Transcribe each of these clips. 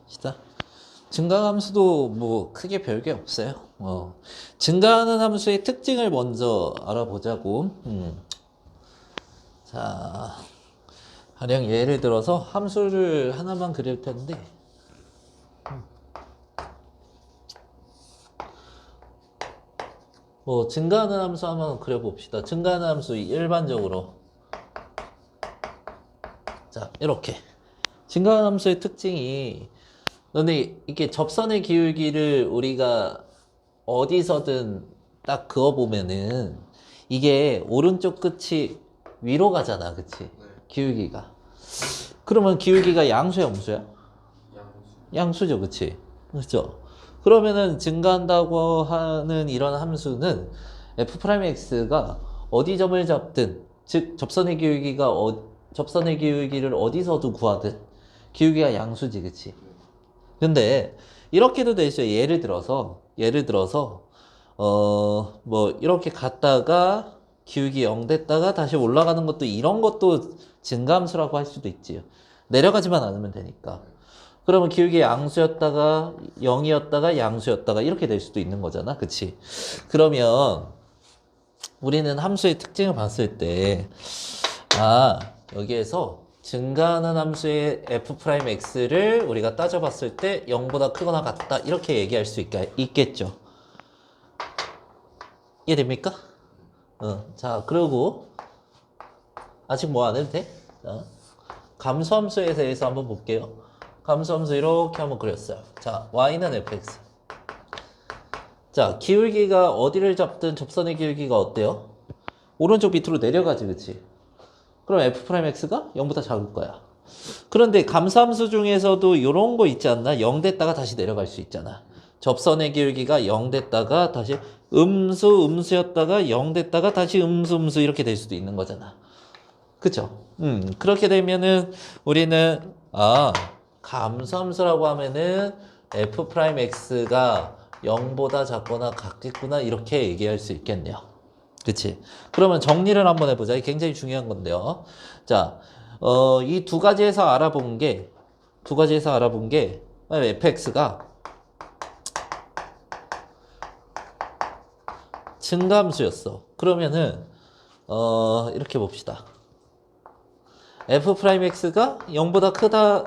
시다. 증가함수도 뭐 크게 별게 없어요. 증가하는 함수의 특징을 먼저 알아보자고. 자, 가령 예를 들어서 함수를 하나만 그릴 텐데, 뭐 증가하는 함수 한번 그려봅시다. 증가하는 함수 일반적으로, 자 이렇게 증가하는 함수의 특징이, 근데 이게 접선의 기울기를 우리가 어디서든 딱 그어보면은 이게 오른쪽 끝이 위로 가잖아, 그치? 기울기가. 그러면 기울기가 양수야, 음수야? 양수죠, 그치? 그렇죠? 그러면은 증가한다고 하는 이런 함수는 f'x가 어디 점을 잡든, 즉 접선의 기울기가 접선의 기울기를 어디서도 구하든 기울기가 양수지, 그치? 근데 이렇게도 될 수 있어요. 예를 들어서 뭐 이렇게 갔다가 기울기 0 됐다가 다시 올라가는 것도, 이런 것도 증가함수라고 할 수도 있지요. 내려가지만 않으면 되니까. 그러면 기울기 양수였다가 0이었다가 양수였다가 이렇게 될 수도 있는 거잖아. 그치? 그러면 우리는 함수의 특징을 봤을 때, 여기에서 증가하는 함수의 f'x를 우리가 따져봤을 때 0보다 크거나 같다, 이렇게 얘기할 수 있겠죠. 이해됩니까? 자, 그리고 아직 뭐 안 해도 돼? 감소함수에 대해서 한번 볼게요. 감소함수 이렇게 한번 그렸어요. 자, y는 fx. 자, 기울기가 어디를 잡든 접선의 기울기가 어때요? 오른쪽 밑으로 내려가지, 그치? 그럼 f'x가 0보다 작을 거야. 그런데 감소함수 중에서도 이런 거 있지 않나? 0 됐다가 다시 내려갈 수 있잖아. 접선의 기울기가 0 됐다가 다시 음수였다가 0 됐다가 다시 음수 이렇게 될 수도 있는 거잖아. 그쵸? 그렇게 되면은 우리는, 감소함수라고 하면은 f'x가 0보다 작거나 같겠구나, 이렇게 얘기할 수 있겠네요. 그치? 그러면 정리를 한번 해보자. 이게 굉장히 중요한 건데요. 자, 이 두 가지에서 알아본 게, fx가 증가함수였어. 그러면은, 이렇게 봅시다. f'x가 0보다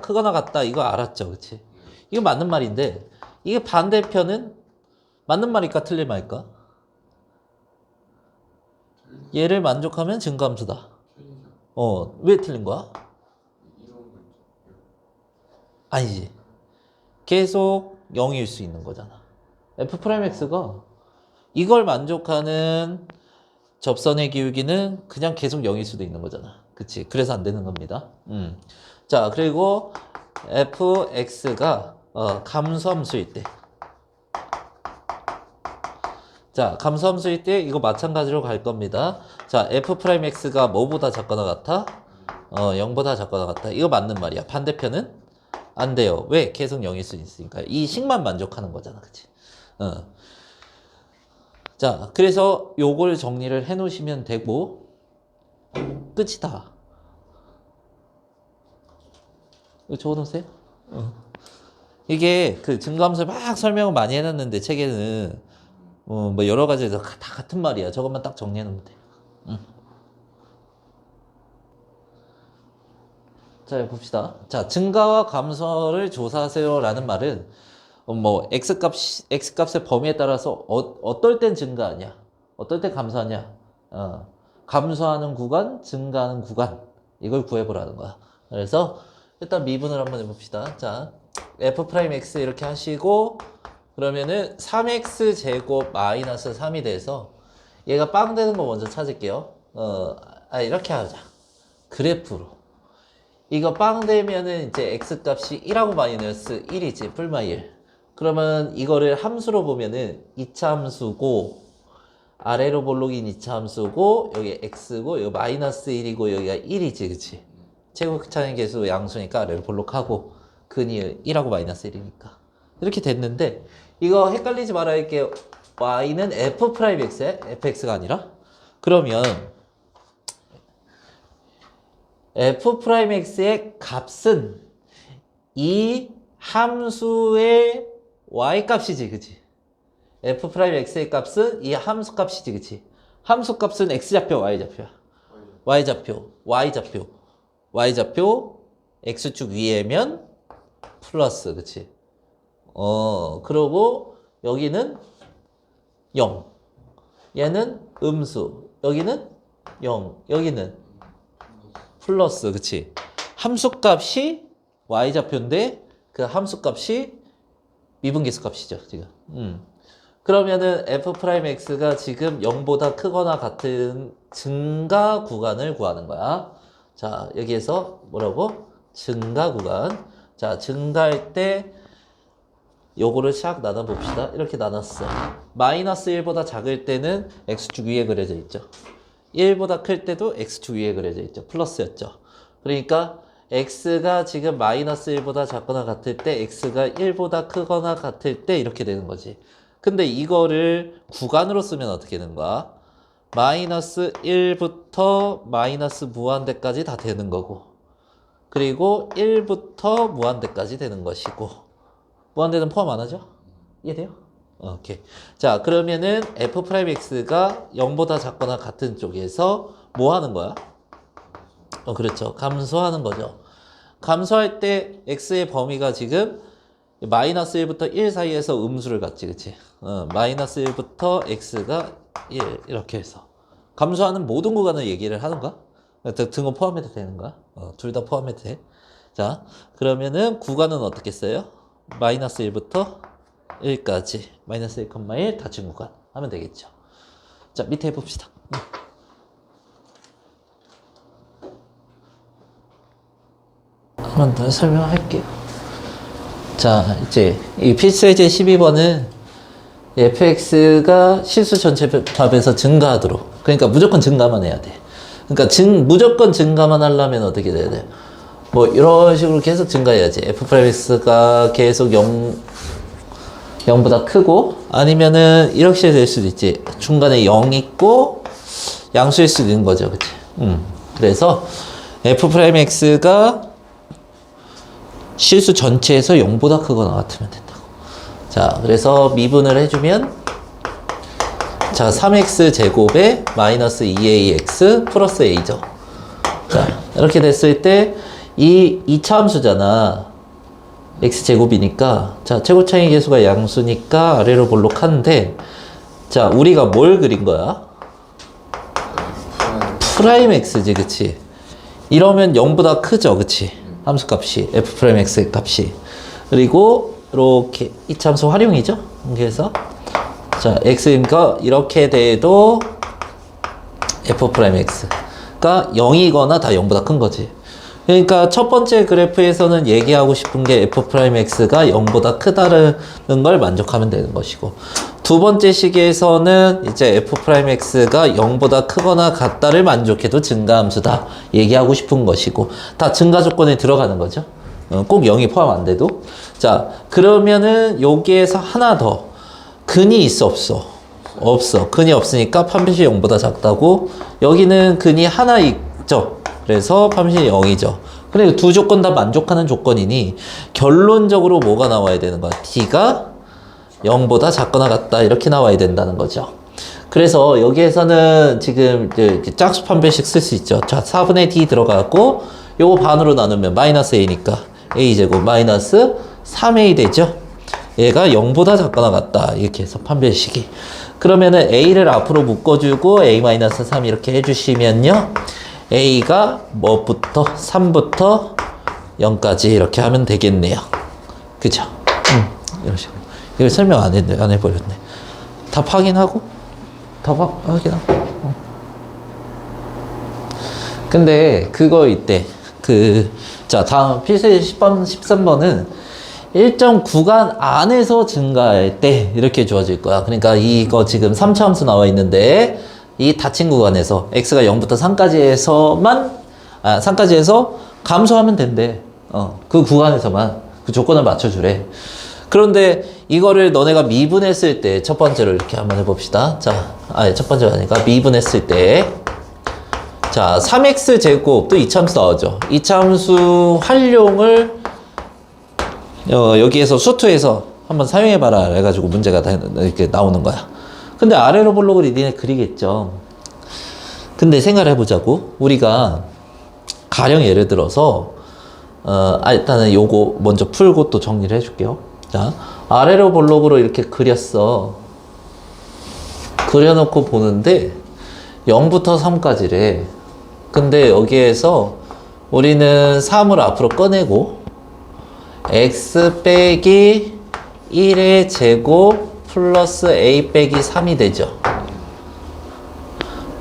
크거나 같다. 이거 알았죠? 그치? 이거 맞는 말인데, 이게 반대편은 맞는 말일까, 틀린 말일까? 얘를 만족하면 증가함수다. 왜 틀린 거야? 아니지. 계속 0일 수 있는 거잖아. f'x가 이걸 만족하는 접선의 기울기는 그냥 계속 0일 수도 있는 거잖아. 그치? 그래서 안 되는 겁니다. 자, 그리고 fx가 감소함수일 때. 자, 감소함수일 때 이거 마찬가지로 갈 겁니다. 자, f'x가 뭐보다 작거나 같아? 0보다 작거나 같아. 이거 맞는 말이야. 반대편은 안 돼요. 왜? 계속 0일 수 있으니까. 이 식만 만족하는 거잖아. 그치? 자, 그래서 요걸 정리를 해 놓으시면 되고, 끝이다. 이거 적어 놓으세요. 이게 그 증가함수 막 설명을 많이 해놨는데, 책에는 뭐 여러 가지에서 다 같은 말이야. 저것만 딱 정리해 놓으면 돼. 자, 봅시다. 자, 증가와 감소를 조사하세요라는 말은 뭐 x값의 범위에 따라서 어떨 땐 증가하냐, 어떨 땐 감소하냐, 감소하는 구간, 증가하는 구간, 이걸 구해보라는 거야. 그래서 일단 미분을 한번 해봅시다. 자, f'x 이렇게 하시고, 그러면은 3x 제곱 마이너스 3이 돼서 얘가 빵 되는 거 먼저 찾을게요. 이렇게 하자. 그래프로. 이거 빵 되면은 이제 x값이 1하고 마이너스 1이지, 풀마 1. 그러면 이거를 함수로 보면은 2차 함수고, 아래로 볼록인 2차 함수고, 여기 x고, 여기 마이너스 1이고, 여기가 1이지, 그치? 최고차의 개수 양수니까 아래로 볼록하고, 근이 1하고 마이너스 1이니까. 이렇게 됐는데, 이거 헷갈리지 말아야 할게요. y는 f'x에 fx가 아니라? 그러면 f'x의 값은 이 함수의 y 값이지, 그치? f 프라임 x의 값은 이 함수 값이지, 그치? 함수 값은 x좌표, y좌표야. y좌표, x축 위에면 플러스, 그치? 그러고 여기는 0. 얘는 음수. 여기는 0. 여기는 플러스, 그치? 함수 값이 y좌표인데 그 함수 값이 미분계수 값이죠, 지금. 그러면은 f'x가 지금 0보다 크거나 같은 증가 구간을 구하는 거야. 자, 여기에서 뭐라고? 증가 구간. 자, 증가할 때 요거를 샥 나눠봅시다. 이렇게 나눴어. 마이너스 1보다 작을 때는 x축 위에 그려져 있죠. 1보다 클 때도 x축 위에 그려져 있죠. 플러스였죠. 그러니까 x가 지금 마이너스 1보다 작거나 같을 때 x가 1보다 크거나 같을 때 이렇게 되는 거지. 근데 이거를 구간으로 쓰면 어떻게 되는 거야? 마이너스 1부터 마이너스 무한대까지 다 되는 거고, 그리고 1부터 무한대까지 되는 것이고, 무한대는 포함 안 하죠? 이해돼요? 오케이. 자, 그러면은 f'x가 0보다 작거나 같은 쪽에서 뭐 하는 거야? 그렇죠. 감소하는 거죠. 감소할 때 x의 범위가 지금 마이너스 1부터 1 사이에서 음수를 갖지, 그치? 마이너스 1부터 x가 1 이렇게 해서 감소하는 모든 구간을 얘기를 하는가? 등호 포함해도 되는 거야? 둘 다 포함해도 돼. 자, 그러면은 구간은 어떻게 써요? 마이너스 1부터 1까지 마이너스 1,1 닫힌 구간 하면 되겠죠. 자, 밑에 해봅시다. 한 번 더 설명할게요. 자, 이제 이 필수의 제 12번은 fx가 실수 전체 답에서 증가하도록, 그러니까 무조건 증가만 해야 돼. 그러니까 무조건 증가만 하려면 어떻게 돼야 돼? 뭐 이런 식으로 계속 증가해야지. f'x가 계속 0보다 크고, 아니면은 이렇게 될 수도 있지. 중간에 0 있고 양수일 수도 있는 거죠, 그치? 그래서 f'x가 실수 전체에서 0보다 크거나 같으면 된다고. 자, 그래서 미분을 해주면, 자, 3x 제곱에 마이너스 2ax 플러스 a죠. 자, 이렇게 됐을 때 이 2차 함수잖아. x 제곱이니까, 자, 최고차이 계수가 양수니까 아래로 볼록한데, 자, 우리가 뭘 그린 거야? 프라임 x지, 그치? 이러면 0보다 크죠, 그치? 함수값이, f'x 값이. 그리고 이렇게 이참수 활용이죠. 그래서 자, x니까 이렇게 돼도 f'x가 0이거나 다 0보다 큰 거지. 그러니까 첫 번째 그래프에서는 얘기하고 싶은 게 f'x가 0보다 크다는 걸 만족하면 되는 것이고, 두 번째 시기에서는 이제 f'x가 0보다 크거나 같다를 만족해도 증가함수다 얘기하고 싶은 것이고, 다 증가 조건에 들어가는 거죠. 꼭 0이 포함 안 돼도. 자, 그러면은 여기에서 하나 더. 근이 있어, 없어? 없어. 근이 없으니까 판별식 0보다 작다고. 여기는 근이 하나 있죠. 그래서 판별식 0이죠. 그리고 두 조건 다 만족하는 조건이니 결론적으로 뭐가 나와야 되는 거야? d가 0보다 작거나 같다 이렇게 나와야 된다는 거죠. 그래서 여기에서는 지금 짝수 판별식 쓸 수 있죠. 자, 4분의 d 들어가고 요거 반으로 나누면 마이너스 a니까 a제곱 마이너스 3a 되죠. 얘가 0보다 작거나 같다 이렇게 해서 판별식이. 그러면은 a를 앞으로 묶어주고 a-3 이렇게 해주시면요, a가 뭐부터 3부터 0까지 이렇게 하면 되겠네요. 그죠? 이런 식으로. 이걸 설명 안 해버렸네. 답 확인하고, 확인하고. 근데 그거 이때 자, 다음 필수 10번 13번은 일정 구간 안에서 증가할 때 이렇게 주어질 거야. 그러니까 이거 지금 3차 함수 나와 있는데 이 닫힌 구간에서 x가 0부터 3까지 해서 감소하면 된대. 그 구간에서만 그 조건을 맞춰주래. 그런데 이거를 너네가 미분했을 때, 첫 번째로 이렇게 한번 해봅시다. 자, 첫 번째가 아니라 미분했을 때, 자, 3x 제곱 또 이차함수 나오죠. 이차함수 활용을 여기에서 수투에서 한번 사용해봐라 해가지고 문제가 다 이렇게 나오는 거야. 근데 아래로 볼록을 니네 그리겠죠. 근데 생각을 해보자고. 우리가 가령 예를 들어서 일단은 요거 먼저 풀고 또 정리를 해줄게요. 자, 아래로 볼록으로 이렇게 그렸어. 그려놓고 보는데 0부터 3까지래. 근데 여기에서 우리는 3을 앞으로 꺼내고 x 빼기 1의 제곱 플러스 a 빼기 3이 되죠.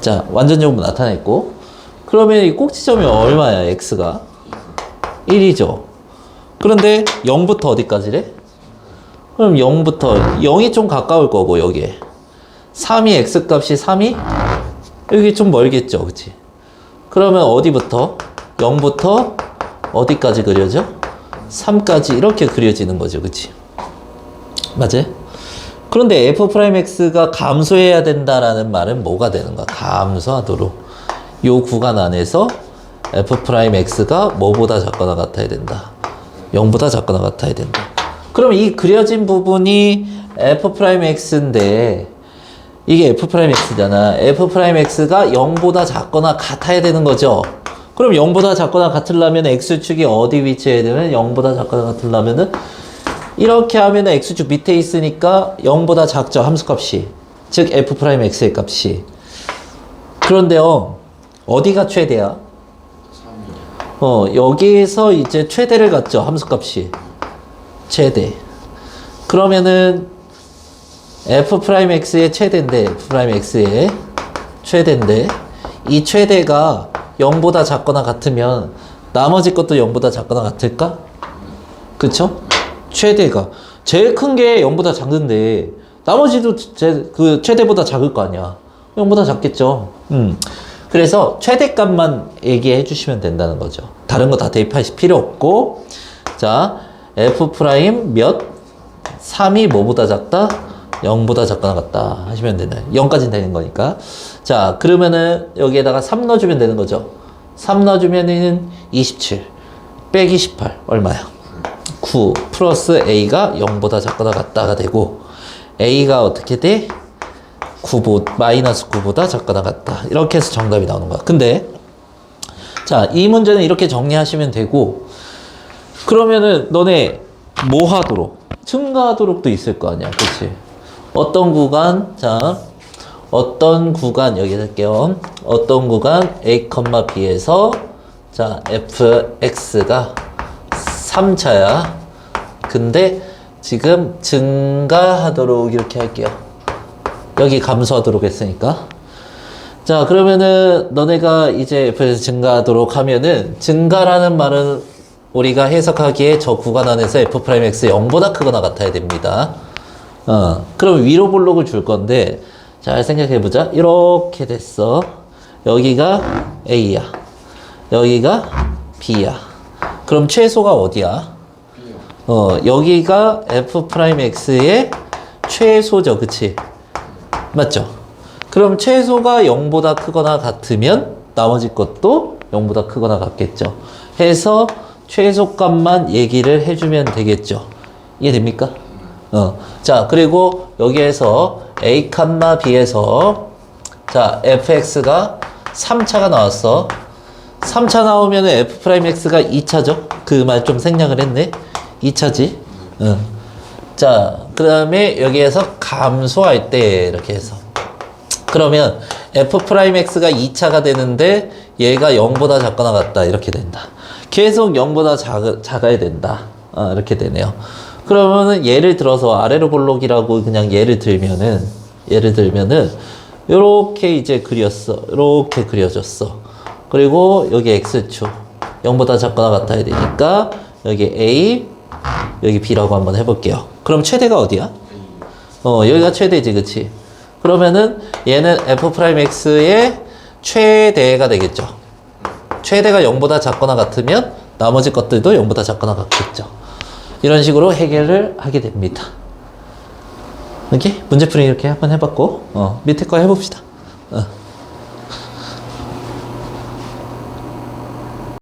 자, 완전정보 나타냈고, 그러면 이 꼭지점이 얼마야? x가 1이죠. 그런데 0부터 어디까지래? 그럼 0부터 0이 좀 가까울 거고, 여기에 3이 x값이 3이 여기 좀 멀겠죠, 그치? 그러면 어디부터? 0부터 어디까지 그려져? 3까지 이렇게 그려지는 거죠, 그치? 맞아요? 그런데 f'x가 감소해야 된다라는 말은 뭐가 되는 거야? 감소하도록. 요 구간 안에서 f'x가 뭐보다 작거나 같아야 된다. 0보다 작거나 같아야 된다. 그럼 이 그려진 부분이 f'x인데 이게 f'x잖아. f'x가 0보다 작거나 같아야 되는 거죠. 그럼 0보다 작거나 같으려면 x축이 어디 위치해야 되면 0보다 작거나 같으려면은 이렇게 하면 x축 밑에 있으니까 0보다 작죠, 함수값이. 즉 f'x의 값이. 그런데요, 어디가 최대야? 여기에서 이제 최대를 갖죠, 함수값이. 최대. 그러면은 f'x의 최대인데, f'x의 최대인데, 이 최대가 0보다 작거나 같으면 나머지 것도 0보다 작거나 같을까? 그쵸? 최대가 제일 큰 게 0보다 작은데 나머지도 그 최대보다 작을 거 아니야. 0보다 작겠죠. 그래서 최대값만 얘기해 주시면 된다는 거죠. 다른 거 다 대입하실 필요 없고, 자, f' 몇 3이 뭐보다 작다? 0보다 작거나 같다 하시면 되나요? 0까지는 되는 거니까. 자, 그러면은 여기에다가 3 넣어주면 되는 거죠. 3 넣어주면은 27 빼기 18 얼마야? 9 플러스 a가 0보다 작거나 같다가 되고, a가 어떻게 돼? 9 마이너스 9보다 작거나 같다. 이렇게 해서 정답이 나오는 거야. 근데 자, 이 문제는 이렇게 정리하시면 되고, 그러면은 너네 뭐 하도록? 증가하도록도 있을 거 아니야, 그치? 어떤 구간? 자, 어떤 구간 여기 할게요. 어떤 구간 a, b에서 자, fx가 3차야. 근데 지금 증가하도록 이렇게 할게요. 여기 감소하도록 했으니까. 자, 그러면은 너네가 이제 f에서 증가하도록 하면은, 증가라는 말은 우리가 해석하기에 저 구간 안에서 f'x 0보다 크거나 같아야 됩니다. 그럼 위로 볼록을 줄 건데, 잘 생각해보자. 이렇게 됐어. 여기가 a야. 여기가 b야. 그럼 최소가 어디야? 여기가 f'x의 최소죠, 그치? 맞죠? 그럼 최소가 0보다 크거나 같으면 나머지 것도 0보다 크거나 같겠죠. 해서 최소값만 얘기를 해주면 되겠죠. 이해됩니까? 자, 그리고 여기에서 a, b에서 자, fx가 3차가 나왔어. 3차 나오면 f'x가 2차죠. 그 말 좀 생략을 했네. 2차지. 자, 그 다음에 여기에서 감소할 때 이렇게 해서, 그러면 f'x가 2차가 되는데 얘가 0보다 작거나 같다 이렇게 된다. 계속 0보다 작아야 된다. 이렇게 되네요. 그러면은 예를 들어서 아래로 볼록이라고 그냥 예를 들면은 요렇게 이제 그렸어. 요렇게 그려졌어. 그리고 여기 x축 0보다 작거나 같아야 되니까 여기 a, 여기 b라고 한번 해볼게요. 그럼 최대가 어디야? 여기가 최대지, 그치? 그러면은 얘는 f'x의 최대가 되겠죠. 최대가 0보다 작거나 같으면 나머지 것들도 0보다 작거나 같겠죠. 이런 식으로 해결을 하게 됩니다. 이렇게 문제풀이 이렇게 한번 해봤고, 밑에 거 해봅시다.